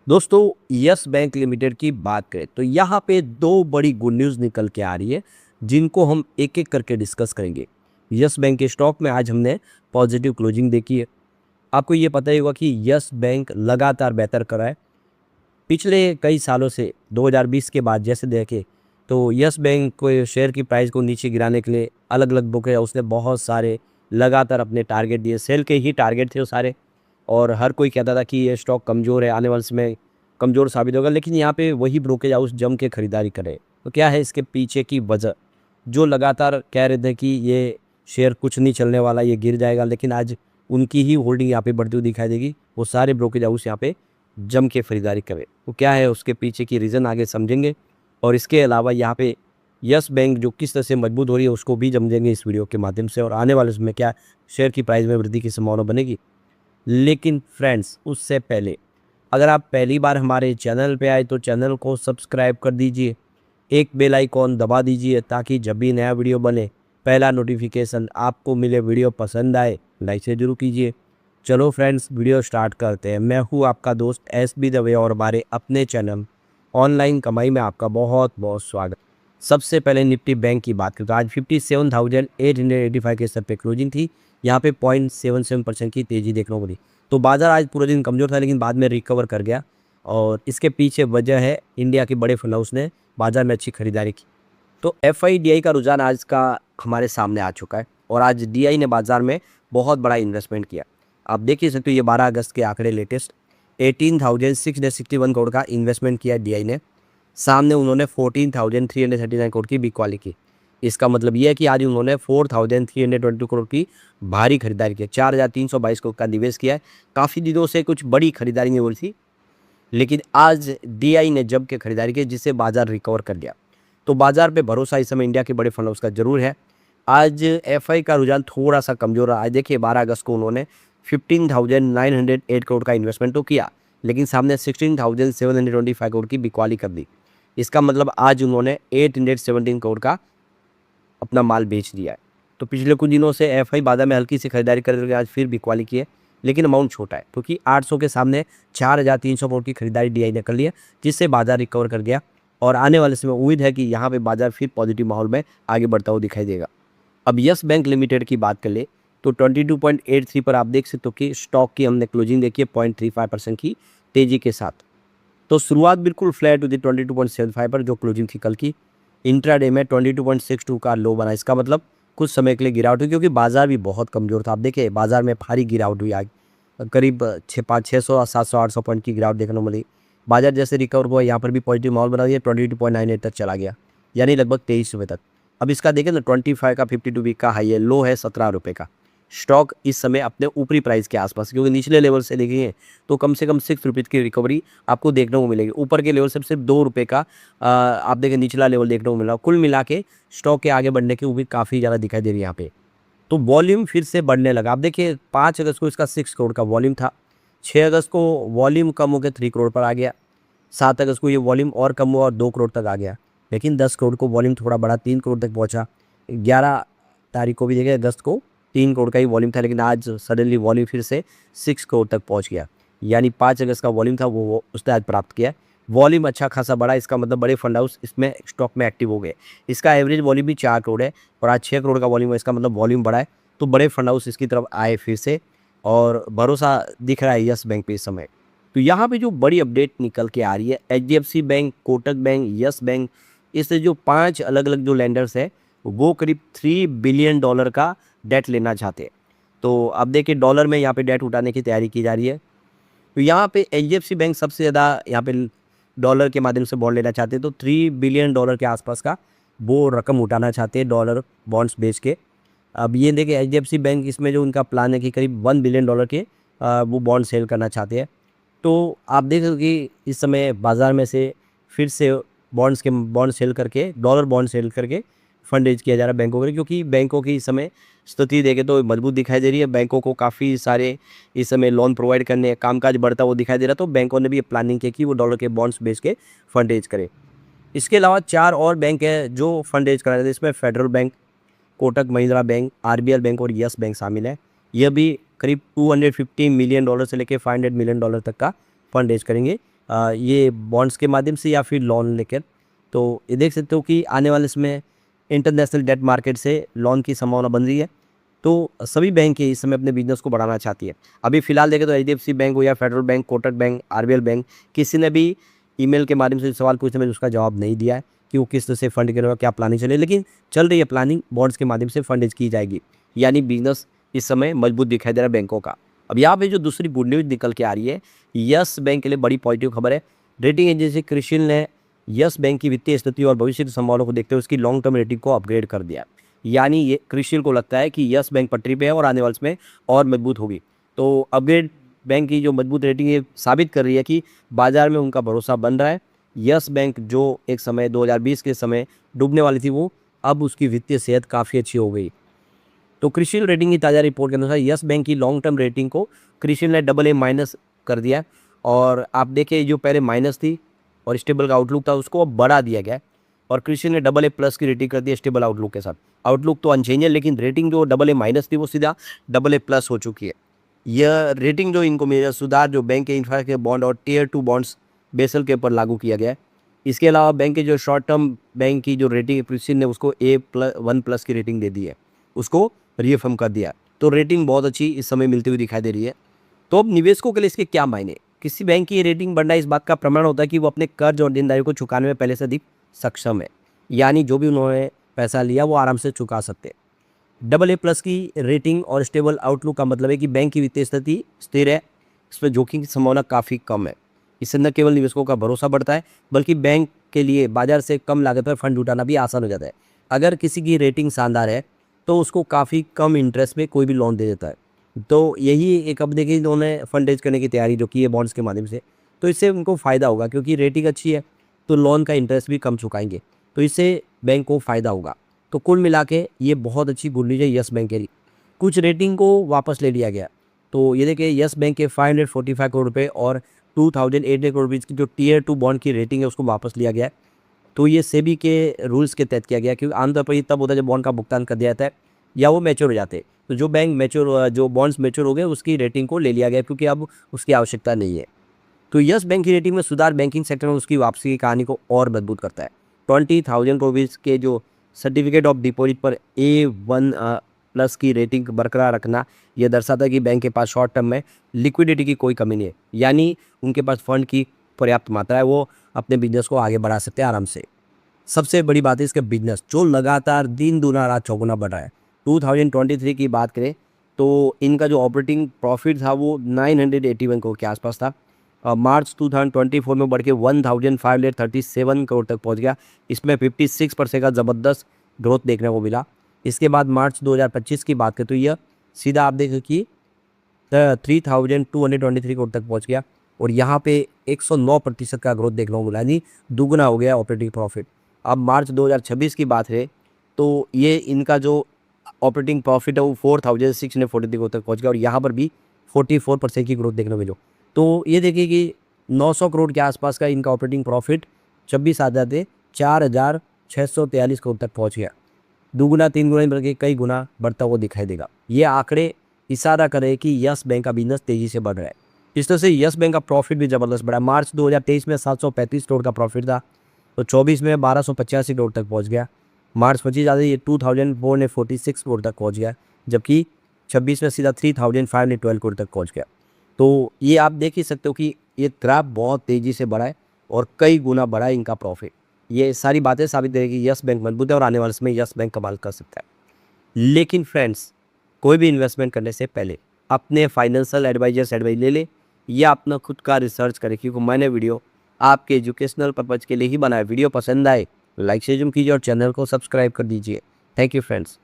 दोस्तों, yes bank limited की बात करें तो यहाँ पे दो बड़ी गुड न्यूज़ निकल के आ रही है, जिनको हम एक एक करके डिस्कस करेंगे। यस बैंक के स्टॉक में आज हमने पॉजिटिव क्लोजिंग देखी है। आपको ये पता ही होगा कि यस बैंक लगातार बेहतर कर रहा है। पिछले कई सालों से 2020 के बाद जैसे देखें तो यस बैंक को शेयर की प्राइस को नीचे गिराने के लिए अलग अलग ब्रोकर उसने बहुत सारे लगातार अपने टारगेट दिए, सेल के ही टारगेट थे वो सारे। और हर कोई कहता था कि ये स्टॉक कमज़ोर है, आने वाले समय कमज़ोर साबित होगा, लेकिन यहाँ पे वही ब्रोकेज हाउस जम के खरीदारी करे। तो क्या है इसके पीछे की वजह? जो लगातार कह रहे थे कि ये शेयर कुछ नहीं चलने वाला, ये गिर जाएगा, लेकिन आज उनकी ही होल्डिंग यहाँ पे बढ़ती हुई दिखाई देगी। वो सारे ब्रोकेज हाउस यहाँ पे जम के खरीदारी करे। तो क्या है उसके पीछे की रीज़न आगे समझेंगे। और इसके अलावा यहाँ पे यस बैंक जो किस तरह से मजबूत हो रही है उसको भी समझेंगे इस वीडियो के माध्यम से, और आने वाले समय क्या शेयर की प्राइस में वृद्धि की संभावना बनेगी। लेकिन फ्रेंड्स, उससे पहले अगर आप पहली बार हमारे चैनल पे आए तो चैनल को सब्सक्राइब कर दीजिए, एक बेल आइकॉन दबा दीजिए ताकि जब भी नया वीडियो बने पहला नोटिफिकेशन आपको मिले। वीडियो पसंद आए लाइक से जरूर कीजिए। चलो फ्रेंड्स, वीडियो स्टार्ट करते हैं। मैं हूँ आपका दोस्त SB दवे और हमारे अपने चैनल ऑनलाइन कमाई में आपका बहुत बहुत स्वागत। सबसे पहले निफ्टी बैंक की बात करें तो आज 57,885 के स्तर पे क्लोजिंग थी। यहाँ पे 0.77% की तेज़ी देखने को मिली। तो बाजार आज पूरा दिन कमज़ोर था, लेकिन बाद में रिकवर कर गया। और इसके पीछे वजह है इंडिया के बड़े फंड हाउस ने बाजार में अच्छी खरीदारी की। तो FIDI का रुझान आज का हमारे सामने आ चुका है, और आज DI ने बाजार में बहुत बड़ा इन्वेस्टमेंट किया। आप देख ही सकते हो, ये 12 अगस्त के आंकड़े लेटेस्ट 18,661 करोड़ का इन्वेस्टमेंट किया DI ने। सामने उन्होंने 14,339 करोड़ की बिकवाली की। इसका मतलब ये है कि आज उन्होंने 4,322 करोड़ की भारी खरीदारी की, 4,322 करोड़ का निवेश किया है। काफ़ी दिनों से कुछ बड़ी खरीदारी नहीं हो रही थी, लेकिन आज DI ने जम के खरीदारी की, जिससे बाजार रिकवर कर लिया। तो बाजार पे भरोसा इस समय इंडिया के बड़े फंड हाउस का जरूर है। आज FI का रुझान थोड़ा सा कमजोर रहा। आज देखिए 12 अगस्त को उन्होंने 15,908 करोड़ का इन्वेस्टमेंट तो किया, लेकिन सामने 16,725 करोड़ की बिकवाली कर दी। इसका मतलब आज उन्होंने 817 करोड़ का अपना माल बेच दिया है। तो पिछले कुछ दिनों से FI बाजार में हल्की सी खरीदारी कर रही है, आज फिर बिकवाली की है, लेकिन अमाउंट छोटा है क्योंकि 800 के सामने 4,300 करोड़ की खरीदारी DI ने कर ली है, जिससे बाजार रिकवर कर गया। और आने वाले समय उम्मीद है कि यहाँ पे बाजार फिर पॉजिटिव माहौल में आगे बढ़ता हुआ दिखाई देगा। अब यस बैंक लिमिटेड की बात कर ले तो 22.83 पर आप देख सकते हो कि स्टॉक की हमने क्लोजिंग देखी है 0.35% की तेजी के साथ। तो शुरुआत बिल्कुल फ्लैट हुई थी 22.75 पर जो क्लोजिंग थी कल की। इंट्राडे में 22.62 का लो बना। इसका मतलब कुछ समय के लिए गिरावट हुई, क्योंकि बाजार भी बहुत कमजोर था। आप देखिए बाजार में भारी गिरावट हुई, आज करीब 600 700 800 पॉइंट की गिरावट देखने को मिली। बाजार जैसे रिकवर हुआ, यहाँ पर भी पॉजिटिव माहौल बना दिया, 22.98 तक चला गया, यानी लगभग 23 रुपये तक। अब इसका देखें ना, 25 का 52 वीक का हाई है, लो है 17 रुपये का। स्टॉक इस समय अपने ऊपरी प्राइस के आसपास, क्योंकि निचले लेवल से देखेंगे तो कम से कम 6 रुपीज़ की रिकवरी आपको देखने को मिलेगी। ऊपर के लेवल से सिर्फ 2 रुपये का आप देखें निचला लेवल देखने को मिल रहा। कुल मिला के स्टॉक के आगे बढ़ने की उम्मीद काफ़ी ज़्यादा दिखाई दे रही है यहाँ पे। तो वॉल्यूम फिर से बढ़ने लगा। आप देखिए 5 अगस्त को इसका 6 करोड़ का वॉल्यूम था, 6 अगस्त को वॉल्यूम कम होकर 3 करोड़ पर आ गया, 7 अगस्त को ये वॉल्यूम और कम हुआ और 2 करोड़ तक आ गया। लेकिन 10 करोड़ को वॉल्यूम थोड़ा बढ़ा, 3 करोड़ तक पहुँचा। 11 तारीख को भी देखिए अगस्त को 3 करोड़ का ही वॉल्यूम था, लेकिन आज सडनली वॉल्यूम फिर से 6 करोड़ तक पहुँच गया। यानी 5 अगस्त का वॉल्यूम था वो उसने आज प्राप्त किया। वॉल्यूम अच्छा खासा बढ़ा, इसका मतलब बड़े फंड हाउस इसमें स्टॉक में एक्टिव हो गए। इसका एवरेज वॉल्यूम भी 4 करोड़ है और आज 6 करोड़ का वॉल्यूम है, इसका मतलब वॉल्यूम बढ़ा है। तो बड़े फंड हाउस इसकी तरफ आए फिर से, और भरोसा दिख रहा है यस बैंक पे इस समय। तो यहाँ पे जो बड़ी अपडेट निकल के आ रही है, HDFC bank, Kotak bank, yes bank, इससे जो 5 अलग अलग जो लैंडर्स है वो करीब $3 बिलियन का डेट लेना चाहते हैं। तो अब देखिए डॉलर में यहाँ पे डेट उठाने की तैयारी की जा रही है। तो यहाँ पे HDFC बैंक सबसे ज़्यादा यहाँ पे डॉलर के माध्यम से बॉन्ड लेना चाहते हैं। तो $3 बिलियन के आसपास का वो रकम उठाना चाहते हैं डॉलर बॉन्ड्स बेच के। अब ये देखिए HDFC बैंक, इसमें जो उनका प्लान है कि करीब $1 बिलियन के वो बॉन्ड सेल करना चाहते हैं। तो आप देख रहे हो कि इस समय बाज़ार में से फिर से बॉन्ड सेल करके, डॉलर बॉन्ड सेल करके फंड रेज किया जा रहा है बैंकों के लिए, क्योंकि बैंकों की इस समय स्थिति देखें तो मजबूत दिखाई दे रही है। बैंकों को काफ़ी सारे इस समय लोन प्रोवाइड करने, कामकाज बढ़ता हुआ दिखाई दे रहा। तो बैंकों ने भी ये प्लानिंग की कि वो डॉलर के बॉन्ड्स बेच के फंड रेज करें। इसके अलावा 4 और बैंक है जो फंड रेज करा रहे थे। इसमें federal bank, Kotak Mahindra bank, RBL bank और यस बैंक शामिल है। यह भी करीब $250 मिलियन से लेकर $500 मिलियन तक का फंड रेज करेंगे। ये बॉन्ड्स के माध्यम से या फिर लोन लेकर। तो ये देख सकते हो कि आने वाले इसमें इंटरनेशनल डेट मार्केट से लोन की संभावना बन रही है। तो सभी बैंक इस समय अपने बिजनेस को बढ़ाना चाहती है। अभी फिलहाल देखें तो एचडीएफसी बैंक हो या federal bank, Kotak bank, RBL bank, किसी ने भी ईमेल के माध्यम से सवाल पूछने में उसका जवाब नहीं दिया है कि वो किस तरह से फंड करेगा, क्या प्लानिंग चले, लेकिन चल रही है प्लानिंग, बॉन्ड्स के माध्यम से फंड की जाएगी। यानी बिजनेस इस समय मजबूत दिखाई दे रहा है बैंकों का। अब यहाँ पे जो दूसरी गुड न्यूज़ निकल के आ रही है, यस बैंक के लिए बड़ी पॉजिटिव खबर है। रेटिंग एजेंसी क्रिसिल ने यस बैंक की वित्तीय स्थिति और भविष्य की संभावना को देखते हुए उसकी लॉन्ग टर्म रेटिंग को अपग्रेड कर दिया। यानी ये क्रिसिल को लगता है कि यस बैंक पटरी पे है और आने वाले में और मजबूत होगी। तो अपग्रेड बैंक की जो मजबूत रेटिंग ये साबित कर रही है कि बाजार में उनका भरोसा बन रहा है। यस बैंक जो एक समय 2020 के समय डूबने वाली थी, वो अब उसकी वित्तीय सेहत काफ़ी अच्छी हो गई। तो क्रिसिल रेटिंग की ताज़ा रिपोर्ट के अनुसार यस बैंक की लॉन्ग टर्म रेटिंग को क्रिसिल ने AA- कर दिया। और आप देखिए जो पहले माइनस थी और स्टेबल का आउटलुक था, उसको अब बढ़ा दिया गया और क्रिसिल ने AA+ की रेटिंग कर दी स्टेबल आउटलुक के साथ। आउटलुक तो अनचेंज है, लेकिन रेटिंग जो AA- थी वो सीधा AA+ हो चुकी है। यह रेटिंग जो इनको मिली सुधार जो बैंक के इंफ्रास्ट्रक्चर बॉन्ड और Tier 2 बॉन्ड्स बेसल के ऊपर लागू किया गया है। इसके अलावा बैंक के जो शॉर्ट टर्म बैंक की जो रेटिंग है, क्रिसिल ने उसको A1+ की रेटिंग दे दी है, उसको रीअफर्म कर दिया। तो रेटिंग बहुत अच्छी इस समय मिलती हुई दिखाई दे रही है। तो अब निवेशकों के लिए इसके क्या मायने? किसी बैंक की रेटिंग बढ़ना इस बात का प्रमाण होता है कि वो अपने कर्ज और देनदारियों को चुकाने में पहले से अधिक सक्षम है। यानी जो भी उन्होंने पैसा लिया वो आराम से चुका सकते हैं। AA+ की रेटिंग और स्टेबल आउटलुक का मतलब है कि बैंक की वित्तीय स्थिति स्थिर है, इसमें जोखिम की संभावना काफ़ी कम है। इससे न केवल निवेशकों का भरोसा बढ़ता है, बल्कि बैंक के लिए बाजार से कम लागत पर फंड जुटाना भी आसान हो जाता है। अगर किसी की रेटिंग शानदार है तो उसको काफ़ी कम इंटरेस्ट में कोई भी लोन दे देता है। तो यही एक, अब देखिए इन्होंने फंड रेज करने की तैयारी जो की है बॉन्ड्स के माध्यम से, तो इससे उनको फ़ायदा होगा क्योंकि रेटिंग अच्छी है, तो लोन का इंटरेस्ट भी कम चुकाएंगे, तो इससे बैंक को फ़ायदा होगा। तो कुल मिला के ये बहुत अच्छी गुड न्यूज़ है यस बैंक के लिए। कुछ रेटिंग को वापस ले लिया गया। तो ये देखिए यस बैंक के 545 करोड़ रुपये और 2800 करोड़ रुपये की जो Tier 2 बॉन्ड की रेटिंग है उसको वापस लिया गया है। तो ये सेबी के रूल्स के तहत किया गया, क्योंकि आमतौर पर ये तब होता है जब बॉन्ड का भुगतान कर दिया जाता है या वो मैच्योर हो जाते हैं। तो जो बैंक मैच्योर, जो बॉन्ड्स मैच्योर हो गए उसकी रेटिंग को ले लिया गया क्योंकि अब उसकी आवश्यकता नहीं है। तो यस बैंक की रेटिंग में सुधार बैंकिंग सेक्टर में उसकी वापसी की कहानी को और मजबूत करता है। 20,000 करोड़ के जो सर्टिफिकेट ऑफ डिपॉजिट पर A1+ की रेटिंग बरकरार रखना, यह दर्शाता है कि बैंक के पास शॉर्ट टर्म में लिक्विडिटी की कोई कमी नहीं है। यानी उनके पास फंड की पर्याप्त मात्रा है, वो अपने बिजनेस को आगे बढ़ा सकते हैं आराम से। सबसे बड़ी बात है इसका बिजनेस जो लगातार दिन दूना रात चौगुना बढ़ रहा है। 2023 की बात करें तो इनका जो ऑपरेटिंग प्रॉफिट था वो 981 करोड़ के आसपास था। मार्च 2024 में बढ़ के 1537 करोड़ तक पहुंच गया। इसमें 56% का ज़बरदस्त ग्रोथ देखने को मिला। इसके बाद मार्च 2025 की बात करें तो यह सीधा आप देखो कि 3223 करोड़ तक पहुंच गया और यहाँ पे 109% का ग्रोथ देखने को मिला, यानी दुगना हो गया ऑपरेटिंग प्रॉफिट। अब मार्च 2026 की बात है तो ये इनका जो ऑपरेटिंग प्रॉफिट है वो 4643 करोड़ तक पहुंच गया और यहाँ पर भी 44% की ग्रोथ देखने को मिली। तो ये देखिए कि 900 करोड़ के आसपास का इनका ऑपरेटिंग प्रॉफिट 26 आधा थे 4643 करोड़ तक पहुंच गया। दुगुना तीन गुना बल्कि कई गुना बढ़ता हुआ दिखाई देगा। ये आंकड़े इशारा करें कि यस बैंक का बिजनेस तेजी से बढ़ रहा है। इस तरह से यस बैंक का प्रॉफिट भी ज़बरदस्त बढ़ा। मार्च 2023 में 735 करोड़ का प्रॉफिट था, तो 24 में 1285 करोड़ तक पहुंच गया। मार्च 25 आते ये 2446 करोड़ तक पहुंच गया, जबकि 26 में सीधा 3512 करोड़ तक पहुंच गया। तो ये आप देख ही सकते हो कि ये ग्राफ बहुत तेज़ी से बढ़ा है और कई गुना बढ़ा है इनका प्रॉफिट। ये सारी बातें साबित करेगी कि यस बैंक मजबूत है और आने वाले समय यस बैंक कमाल कर सकता है। लेकिन फ्रेंड्स, कोई भी इन्वेस्टमेंट करने से पहले अपने फाइनेंशियल एडवाइजर से एडवाइस ले ले या अपना खुद का रिसर्च करें, क्योंकि मैंने वीडियो आपके एजुकेशनल पर्पज़ के लिए ही बनाया। वीडियो पसंद आए लाइक शेयर कीजिए और चैनल को सब्सक्राइब कर दीजिए। Thank you friends.